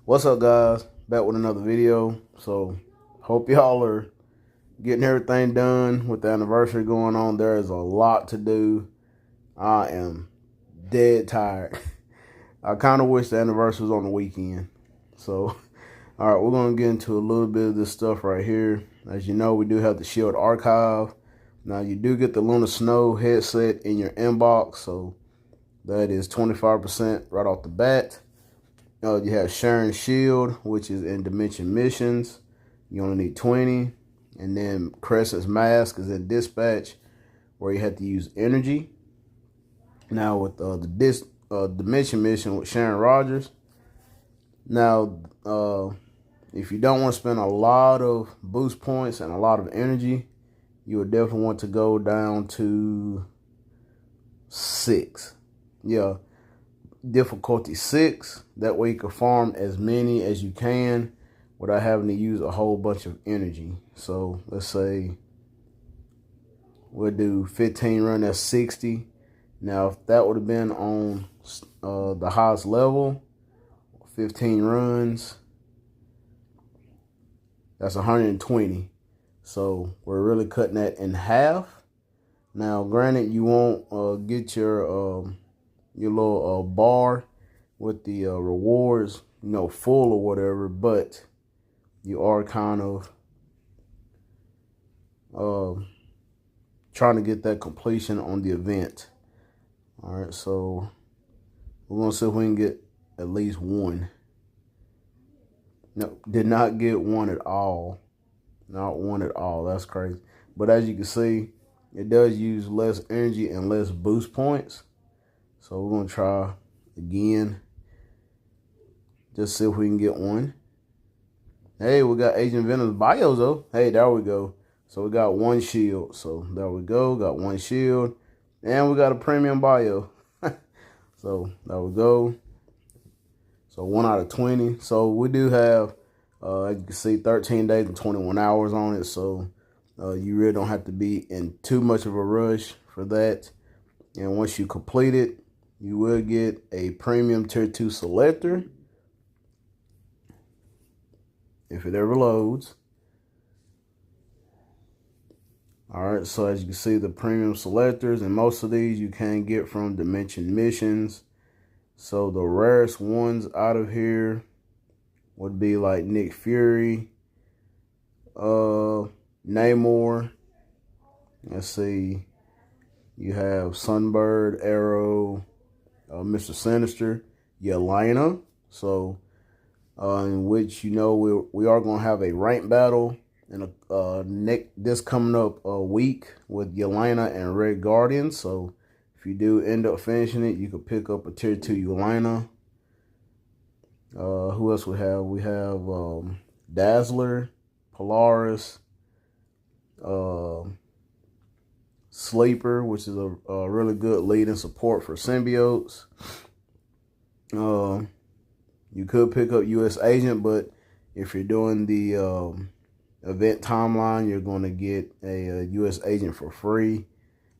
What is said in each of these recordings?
What's up, guys? Back with another video. So hope y'all are getting everything done with the anniversary going on. There is a lot to do. I am dead tired. I kind of wish the anniversary was on the weekend. So all right, we're gonna get into a little bit of this stuff right here. As you know, we do have the Shield Archive. Now you do get the Lunar Snow headset in your inbox, so that is 25% right off the bat. You have Sharon Shield, which is in Dimension Missions. You only need 20. And then Crescent's Mask is in Dispatch, where you have to use energy. Now with the Dimension Mission with Sharon Rogers. Now, if you don't want to spend a lot of boost points and a lot of energy, you would definitely want to go down to 6. Yeah. Difficulty 6. That way you can farm as many as you can without having to use a whole bunch of energy. So let's say we'll do 15 run, that's 60. Now if that would have been on the highest level, 15 runs, that's 120. So we're really cutting that in half. Now granted, you won't get your little bar with the rewards, full or whatever, but you are kind of trying to get that completion on the event. All right, so we're gonna see if we can get at least one. No, did not get one at all. Not one at all. That's crazy. But as you can see, it does use less energy and less boost points. So we're going to try again. Just see if we can get one. Hey, we got Agent Venom's bios though. Hey, there we go. So we got one shield. So there we go. Got one shield. And we got a premium bio. So there we go. So 1 out of 20. So we do have, as you can see, 13 days and 21 hours on it. So you really don't have to be in too much of a rush for that. And once you complete it, you will get a premium tier 2 selector if it ever loads. All right, so as you can see, the premium selectors, and most of these you can get from Dimension Missions. So the rarest ones out of here would be like Nick Fury, Namor. Let's see, you have Sunbird, Arrow, Mr. Sinister, Yelena. So in which we are going to have a rank battle in this coming up week with Yelena and Red Guardian. So if you do end up finishing it, you could pick up a tier 2 Yelena. Who else we have? We have Dazzler, Polaris, Sleeper, which is a really good lead and support for symbiotes. You could pick up U.S. Agent, but if you're doing the event timeline, you're going to get a U.S. Agent for free.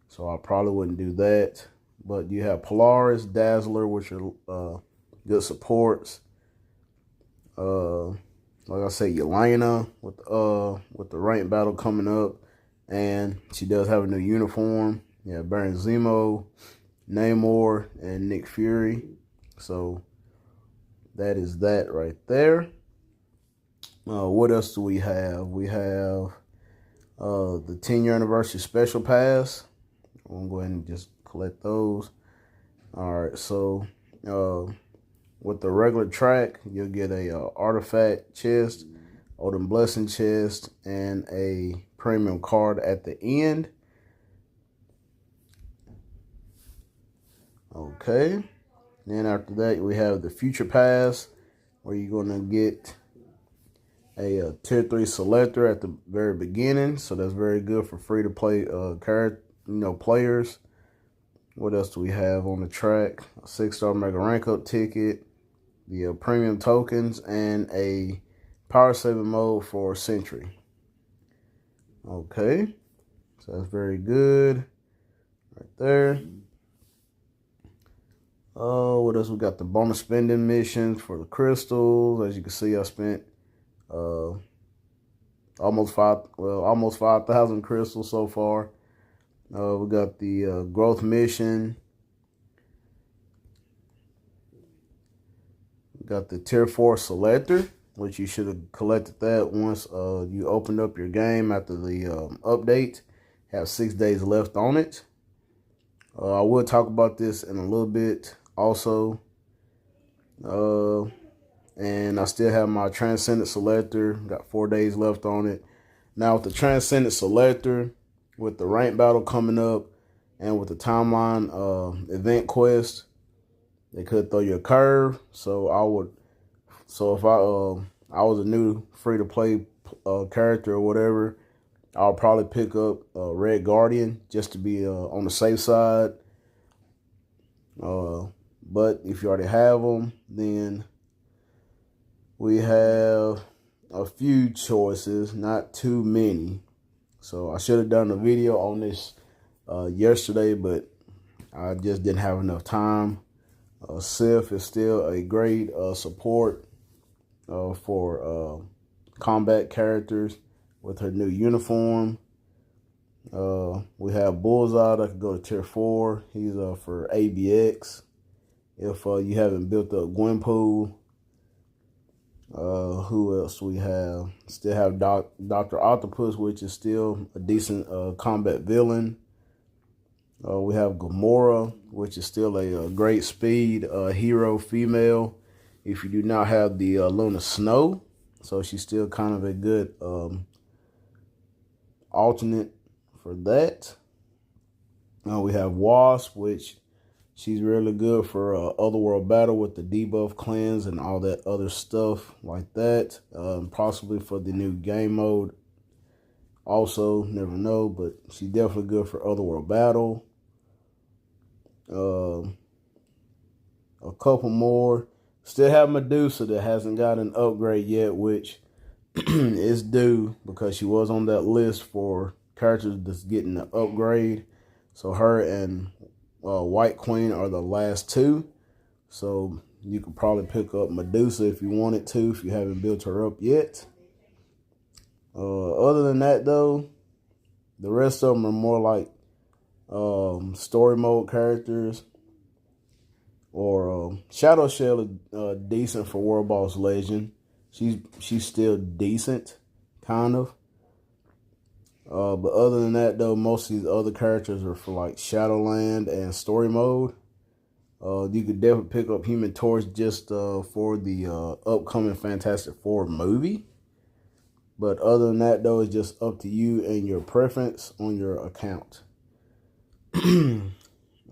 So I probably wouldn't do that. But you have Polaris, Dazzler, which are good supports. Like I said, Yelena with the rank battle coming up. And she does have a new uniform. Yeah, Baron Zemo, Namor, and Nick Fury. So that is that right there. What else do we have? We have the 10-year anniversary special pass. I'm going to go ahead and just collect those. All right, so with the regular track, you'll get a artifact chest, Odin Blessing chest, and a premium card at the end. Okay. Then after that, we have the Future Pass, where you're going to get a tier 3 selector at the very beginning. So that's very good for free to play players. What else do we have on the track? A 6-star mega rank up ticket, the premium tokens, and a power saving mode for Sentry. Okay, so that's very good right there. What else? We got the bonus spending missions for the crystals. As you can see, I spent almost 5,000 crystals so far. We got the growth mission. We got the tier 4 selector, which you should have collected that once you opened up your game after the update. Have 6 days left on it. I will talk about this in a little bit also. And I still have my transcendent selector. Got 4 days left on it. Now with the transcendent selector, with the rank battle coming up, and with the timeline event quest, they could throw you a curve. So if I was a new free to play character or whatever, I'll probably pick up Red Guardian just to be on the safe side. But if you already have them, then we have a few choices, not too many. So I should have done a video on this yesterday, but I just didn't have enough time. Sif is still a great support for combat characters with her new uniform. We have Bullseye that can go to tier 4. He's for ABX. If you haven't built up Gwenpool. Who else we have? Still have Dr. Octopus, which is still a decent combat villain. We have Gamora, which is still a great speed hero female. If you do not have the Luna Snow, so she's still kind of a good alternate for that. We have Wasp, which she's really good for Otherworld Battle with the debuff cleanse and all that other stuff like that. Possibly for the new game mode. Also, never know, but she's definitely good for Otherworld Battle. A couple more. Still have Medusa that hasn't got an upgrade yet, which is due because she was on that list for characters that's getting an upgrade. So her and White Queen are the last two. So you could probably pick up Medusa if you wanted to, if you haven't built her up yet. Other than that, though, the rest of them are more like story mode characters. Or Shadow Shell is decent for World Boss Legend. She's still decent, kind of. But other than that, though, most of these other characters are for like Shadowland and story mode. You could definitely pick up Human Torch just for the upcoming Fantastic Four movie. But other than that, though, it's just up to you and your preference on your account. All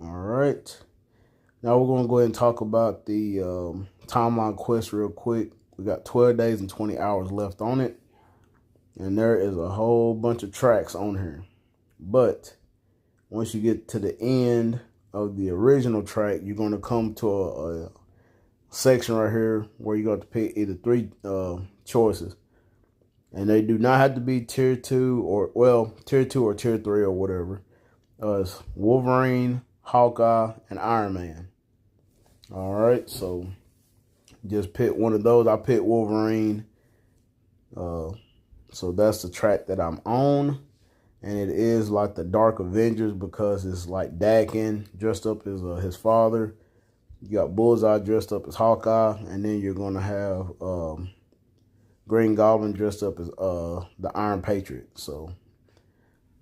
right. Now we're going to go ahead and talk about the timeline quest real quick. We got 12 days and 20 hours left on it. And there is a whole bunch of tracks on here. But once you get to the end of the original track, you're going to come to a section right here where you're going to pick either 3 choices. And they do not have to be tier 2 or, well, tier 2 or tier 3 or whatever. It's Wolverine, Hawkeye, and Iron Man. All right, so just pick one of those. I picked Wolverine. So that's the track that I'm on. And it is like the Dark Avengers because it's like Dakin dressed up as his father. You got Bullseye dressed up as Hawkeye. And then you're going to have Green Goblin dressed up as the Iron Patriot. So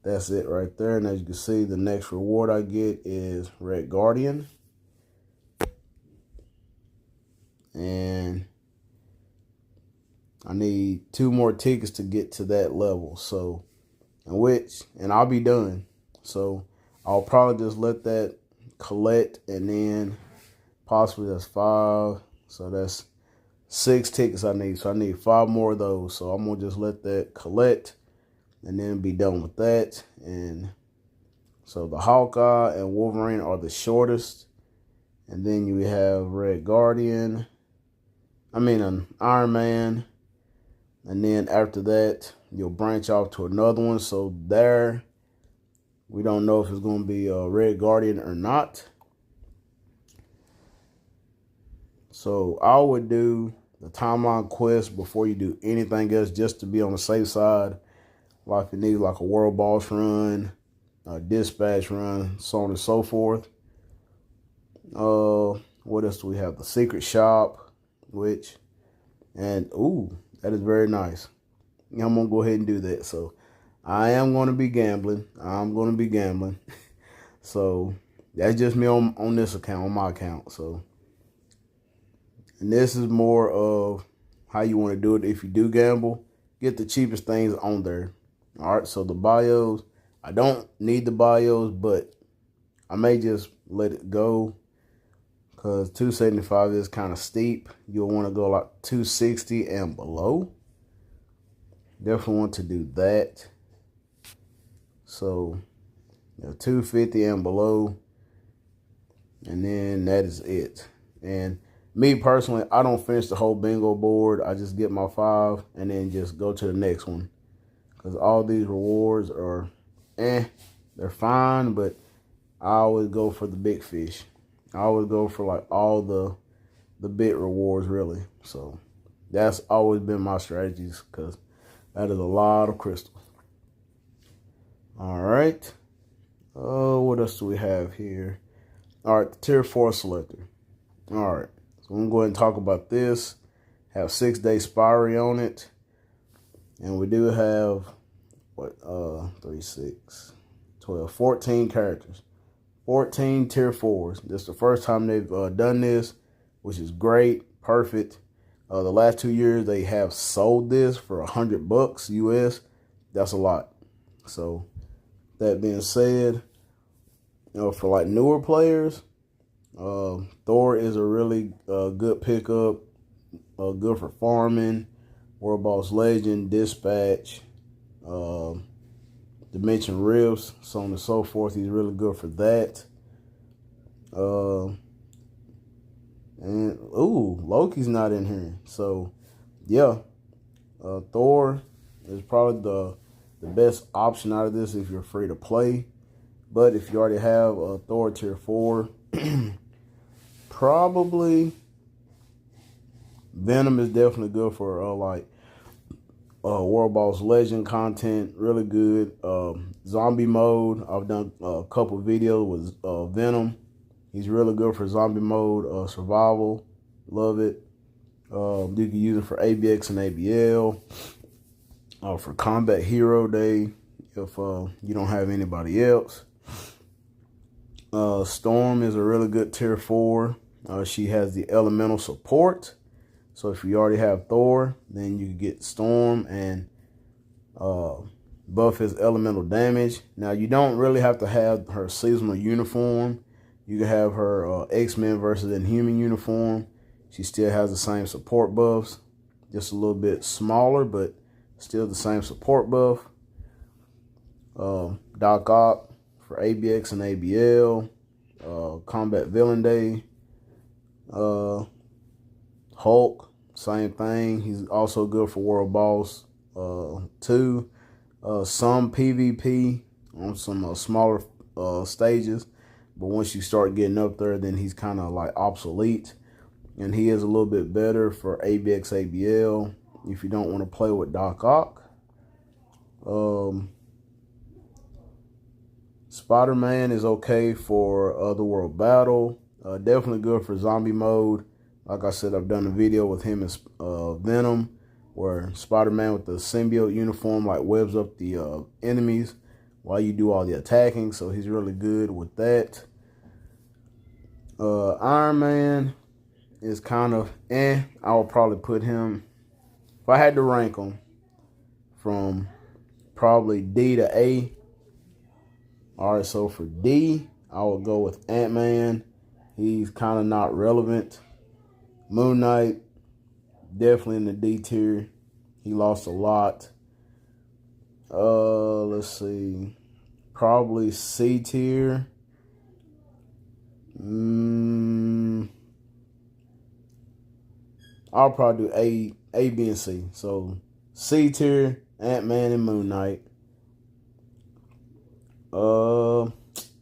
that's it right there. And as you can see, the next reward I get is Red Guardian. And I need 2 more tickets to get to that level. So, and I'll be done. So I'll probably just let that collect, and then possibly that's 5. So that's 6 tickets I need. So I need 5 more of those. So I'm gonna just let that collect and then be done with that. And so the Hawkeye and Wolverine are the shortest. And then you have Red Guardian. An Iron Man. And then after that, you'll branch off to another one. So there, we don't know if it's going to be a Red Guardian or not. So I would do the timeline quest before you do anything else, just to be on the safe side. Like you need like a world boss run, a dispatch run, so on and so forth. What else do we have? The secret shop, ooh, that is very nice. I'm gonna go ahead and do that. So I am gonna be gambling. So that's just me on this account, on my account. So, and this is more of how you want to do it. If you do gamble, get the cheapest things on there. All right. So the bios, I don't need the bios, but I may just let it go because 275 is kind of steep. You'll want to go like 260 and below. Definitely want to do that. So 250 and below. And then that is it. And me personally, I don't finish the whole bingo board. I just get my 5 and then just go to the next one. Because all these rewards are, they're fine, but I always go for the big fish. I always go for like all the big rewards, really. So that's always been my strategies, because that is a lot of crystals. All right. What else do we have here? All right, the tier 4 selector. All right, so I'm going to go ahead and talk about this. Have 6-day expiry on it. And we do have, 3, 6, 12, 14 characters. 14 tier 4s. This is the first time they've done this, which is great, perfect. The last 2 years, they have sold this for $100 US. That's a lot. So, that being said, for like newer players, Thor is a really good pickup, good for farming, World Boss Legend, Dispatch, Dimension Rifts, so on and so forth. He's really good for that. And Loki's not in here. So yeah, Thor is probably the best option out of this if you're free to play. But if you already have a Thor tier 4, probably Venom is definitely good for World Boss Legend content. Really good. Zombie mode. I've done a couple videos with Venom. He's really good for zombie mode, survival. Love it. You can use it for ABX and ABL. For Combat Hero Day, if you don't have anybody else. Storm is a really good tier 4. She has the elemental support. So if you already have Thor, then you can get Storm and buff his elemental damage. Now, you don't really have to have her seasonal uniform. You can have her X-Men versus Inhuman uniform. She still has the same support buffs. Just a little bit smaller, but still the same support buff. Doc Ock for ABX and ABL. Combat Villain Day. Hulk, same thing. He's also good for World Boss 2. Some PvP on some smaller stages. But once you start getting up there, then he's kind of like obsolete. And he is a little bit better for ABX, ABL if you don't want to play with Doc Ock. Spider-Man is okay for Otherworld Battle. Definitely good for zombie mode. Like I said, I've done a video with him as Venom, where Spider-Man with the symbiote uniform like webs up the enemies while you do all the attacking. So he's really good with that. Iron Man is kind of I would probably put him, if I had to rank him, from probably D to A. All right, so for D, I would go with Ant-Man. He's kind of not relevant. Moon Knight, definitely in the D tier. He lost a lot. Let's see. Probably C tier. I'll probably do A, B, and C. So C tier, Ant-Man and Moon Knight.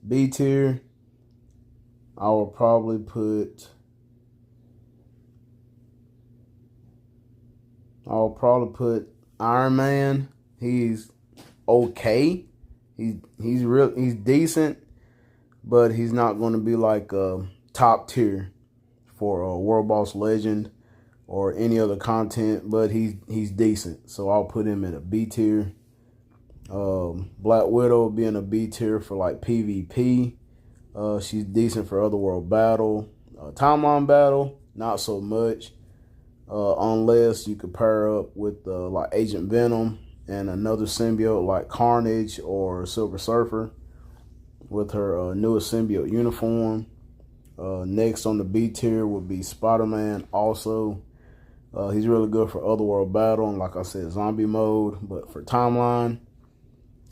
B tier, I will probably put I'll probably put Iron Man. He's okay. He's decent, but he's not going to be like top tier for a World Boss Legend or any other content, but he's decent. So I'll put him in a B tier. Black Widow being a B tier for like PvP. She's decent for Otherworld battle. Timeline battle, not so much. Unless you could pair her up with like Agent Venom and another symbiote like Carnage or Silver Surfer with her newest symbiote uniform. Next on the B tier would be Spider-Man also. He's really good for Otherworld battle and, like I said, zombie mode. But for timeline,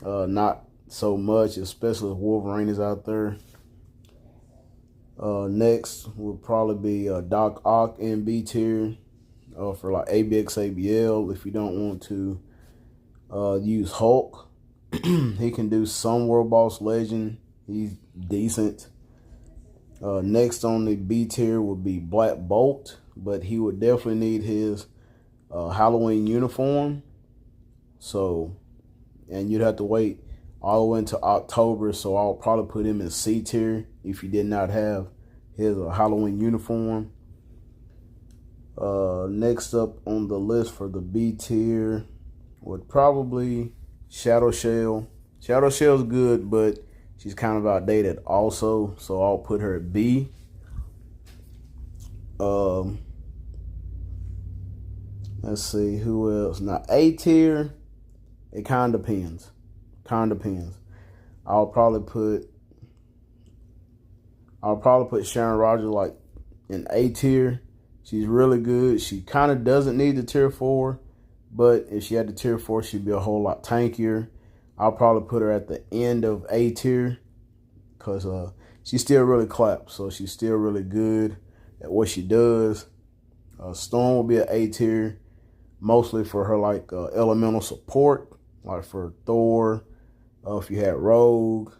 not so much, especially if Wolverine is out there. Next would probably be Doc Ock in B tier for like ABX, ABL. If you don't want to use Hulk, he can do some World Boss Legend. He's decent. Next on the B tier would be Black Bolt, but he would definitely need his Halloween uniform. So, and you'd have to wait all the way until October, so I'll probably put him in C tier if you did not have his Halloween uniform. Next up on the list for the B tier would probably Shadow Shell. Shadow Shell's good, but she's kind of outdated also, so I'll put her at B. Let's see, who else? Now, A tier, it kind of depends. I'll probably put Sharon Rogers like in A tier. She's really good. She kind of doesn't need the tier 4, but if she had the tier 4, she'd be a whole lot tankier. I'll probably put her at the end of A tier because she still really claps, so she's still really good at what she does. Storm will be an A tier, mostly for her like elemental support, like for Thor. If you had Rogue,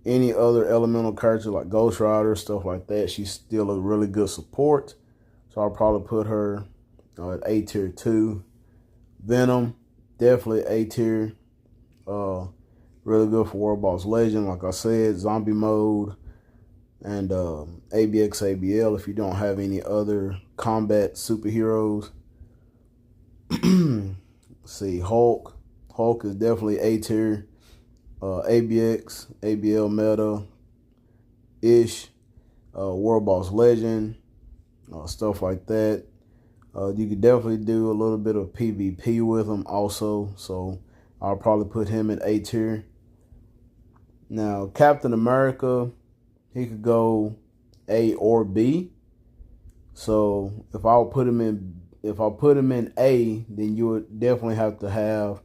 any other elemental character like Ghost Rider, stuff like that, she's still a really good support. So I'll probably put her at A tier 2. Venom, definitely A tier. Really good for World Boss Legend, like I said, zombie mode, and ABX, ABL if you don't have any other combat superheroes. See, Hulk is definitely A tier. ABX, ABL meta-ish, World Boss Legend, stuff like that. You could definitely do a little bit of PvP with him also, so I'll probably put him in A tier. Now, Captain America, he could go A or B. So if I put him in A, then you would definitely have to have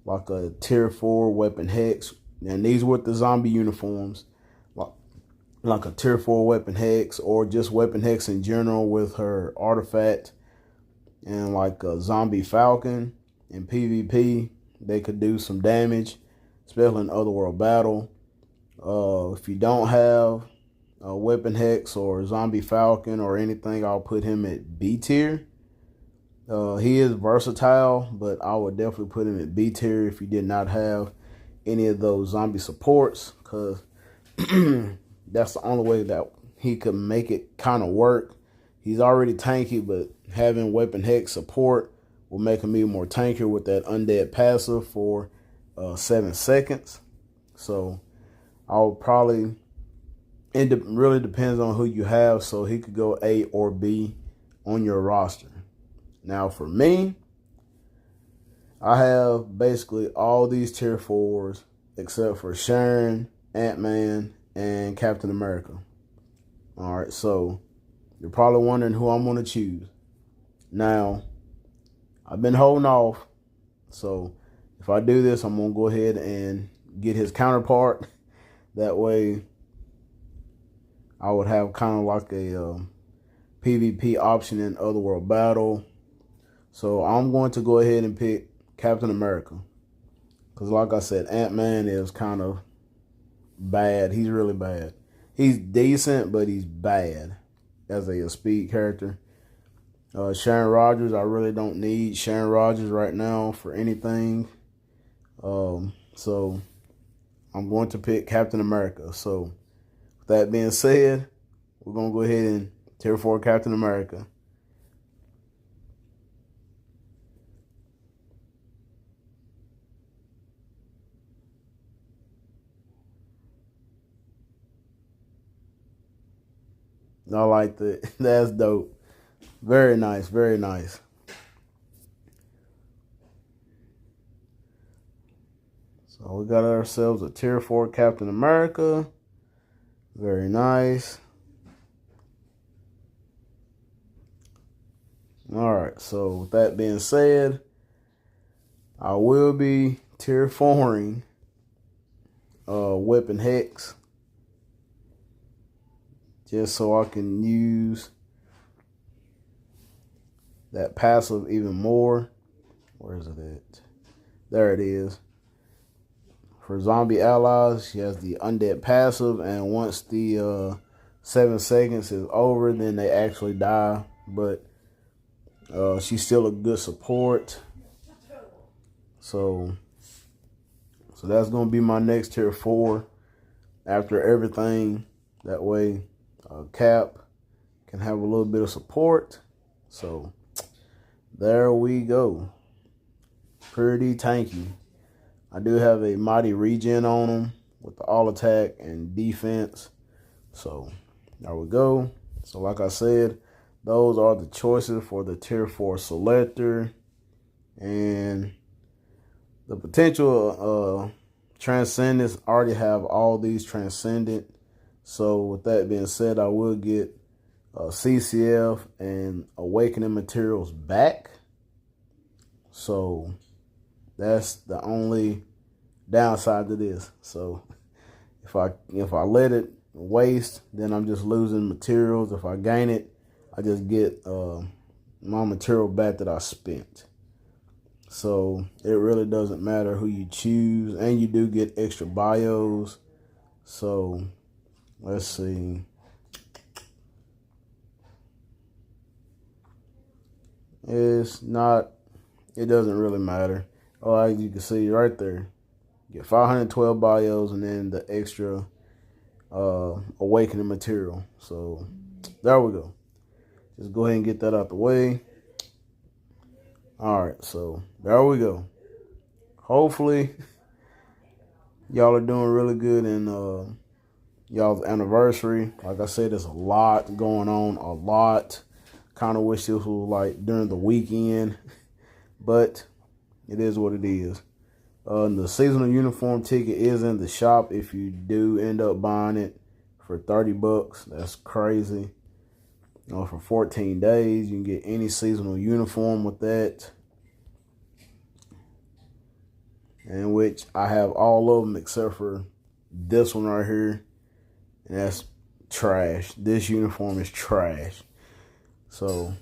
like a tier 4 weapon hex. And these were the zombie uniforms, like a tier 4 weapon hex, or just weapon hex in general with her artifact, and like a zombie falcon. In PvP, they could do some damage, especially in Otherworld battle. If you don't have a weapon hex or zombie falcon or anything, I'll put him at B tier. He is versatile, but I would definitely put him at B tier if you did not have any of those zombie supports, because that's the only way that he could make it kind of work. He's already tanky, but having weapon hex support will make him even more tankier with that undead passive for 7 seconds. So I'll probably, it really depends on who you have, so he could go A or B on your roster. Now for me, I have basically all these tier 4s except for Sharon, Ant-Man, and Captain America. All right, so you're probably wondering who I'm going to choose. Now, I've been holding off, so if I do this, I'm going to go ahead and get his counterpart. That way, I would have kind of like a PvP option in Otherworld battle. So I'm going to go ahead and pick Captain America, because like I said, Ant-Man is kind of bad. He's really bad. He's decent, but he's bad as a speed character. Sharon Rogers, I really don't need Sharon Rogers right now for anything. So I'm going to pick Captain America. So with that being said, we're going to go ahead and tier 4 Captain America. I like that. That's dope. Very nice. Very nice. So we got ourselves a tier 4 Captain America. Very nice. All right. So with that being said, I will be tier 4ing Weapon Hex, just so I can use that passive even more. Where is it at? There it is. For zombie allies, she has the undead passive, and once the 7 seconds is over, then they actually die. But she's still a good support. So that's gonna be my next tier 4 after everything. That way, Cap can have a little bit of support. So there we go. Pretty tanky. I do have a mighty regen on him with the all attack and defense. So there we go. So like I said, those are the choices for the tier 4 selector. And the potential transcendents already have all these transcendent. So with that being said, I will get CCF and awakening materials back. So that's the only downside to this. So if I let it waste, then I'm just losing materials. If I gain it, I just get my material back that I spent. So it really doesn't matter who you choose, and you do get extra bios. So let's see. It doesn't really matter. Oh, as you can see right there, you get 512 bios and then the extra awakening material. So there we go. Just go ahead and get that out the way. All right, so there we go. Hopefully, y'all are doing really good in y'all's anniversary. Like I said, there's a lot going on, a lot. Kind of wish this was like during the weekend, but it is what it is. The seasonal uniform ticket is in the shop if you do end up buying it for 30 bucks. That's crazy. For 14 days, you can get any seasonal uniform with that. In which I have all of them except for this one right here. And that's trash. This uniform is trash. So,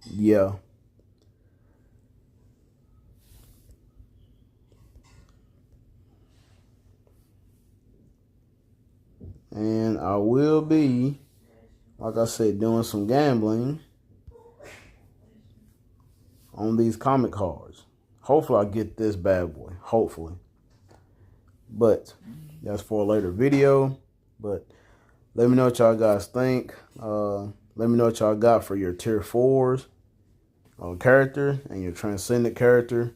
yeah. And I will be, like I said, doing some gambling on these comic cards. Hopefully I get this bad boy. Hopefully. But that's for a later video. But let me know what y'all guys think. Let me know what y'all got for your tier 4s character and your transcendent character.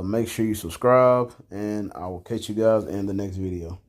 Make sure you subscribe, and I will catch you guys in the next video.